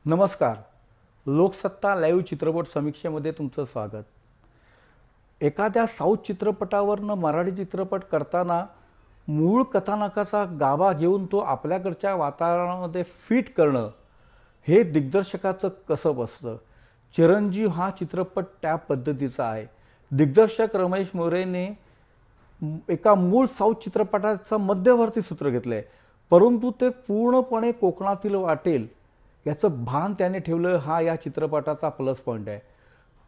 नमस्कार. लोकसत्ता लाईव्ह चित्रपट समीक्षेमध्ये तुमचं स्वागत. एखाद्या साऊथ चित्रपटावरनं मराठी चित्रपट करताना मूळ कथानकाचा गाभा घेऊन तो आपल्याकडच्या वातावरणामध्ये फिट करणं हे दिग्दर्शकाचं कसब असतं. चिरंजीव हा चित्रपट त्या पद्धतीचा आहे. दिग्दर्शक रमेश मोरेने एका मूळ साऊथ चित्रपटाचं मध्यवर्ती सूत्र घेतलं आहे, परंतु ते पूर्णपणे कोकणातील वाटेल याचं भान त्याने ठेवलं. हा या चित्रपटाचा प्लस पॉईंट आहे.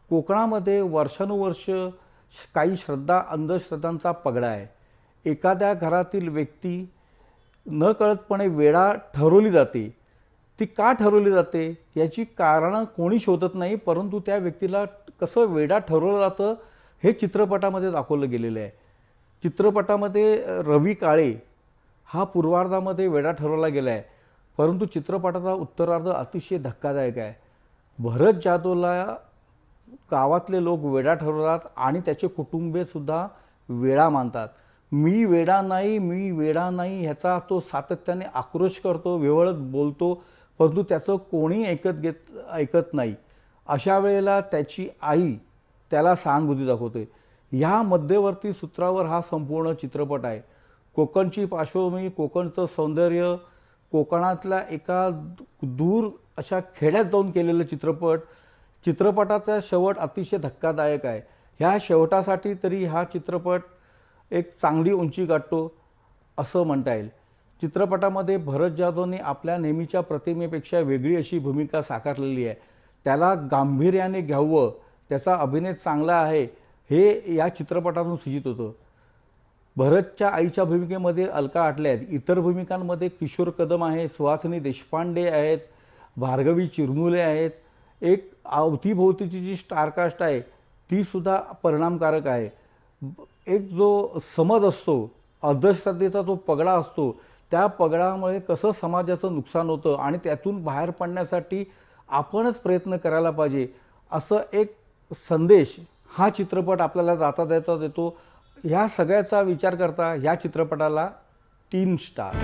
कोकणामध्ये वर्षानुवर्ष काही श्रद्धा अंधश्रद्धांचा पगडा आहे. एखाद्या घरातील व्यक्ती नकळतपणे वेडा ठरवली जाते. ती का ठरवली जाते याची कारणं कोणी शोधत नाही, परंतु त्या व्यक्तीला कसं वेडा ठरवलं जातं हे चित्रपटामध्ये दाखवलं गेलेलं आहे. चित्रपटामध्ये रवी काळे हा पूर्वार्धामध्ये वेडा ठरवला गेला आहे, परंतु चित्रपटाचा उत्तरार्ध अतिशय धक्कादायक आहे. भरत जाधवला गावातले लोक वेडा ठरवतात आणि त्याचे कुटुंबीयसुद्धा वेडा मानतात. मी वेडा नाही ह्याचा तो सातत्याने आक्रोश करतो, विव्हळत बोलतो, परंतु त्याचं कोणी ऐकत नाही. अशा वेळेला त्याची आई त्याला सहानुभूती दाखवते. ह्या मध्यवर्ती सूत्रावर हा संपूर्ण चित्रपट आहे. कोकणची पार्श्वभूमी, कोकणचं सौंदर्य, कोकणातल्या एका दूर अशा खेड्यात जाऊन केलेलं चित्रपटाचा शेवट अतिशय धक्कादायक आहे. ह्या शेवटासाठी तरी हा चित्रपट एक चांगली उंची गाठतो असं म्हणता येईल. चित्रपटामध्ये भरत जाधवने आपल्या नेहमीच्या प्रतिमेपेक्षा वेगळी अशी भूमिका साकारलेली आहे. त्याला गांभीर्याने घ्यावं, त्याचा अभिनय चांगला आहे हे या चित्रपटातून सूचित होतं. भरतच्या आईच्या भूमिकेमध्ये अलका आठले आहेत. इतर भूमिकांमध्ये किशोर कदम आहे, सुहासिनी देशपांडे आहेत, भार्गवी चिरमुले आहेत. एक अवतीभोवतीची जी स्टारकास्ट आहे ती सुद्धा परिणामकारक आहे. एक जो समज असतो, अंधश्रद्धेचा जो पगडा असतो, त्या पगडामुळे कसं समाजाचं नुकसान होतं आणि त्यातून बाहेर पडण्यासाठी आपणच प्रयत्न करायला पाहिजे असं एक संदेश हा चित्रपट आपल्याला जाता देतो. ह्या सगळ्याचा विचार करता ह्या चित्रपटाला 3 स्टार.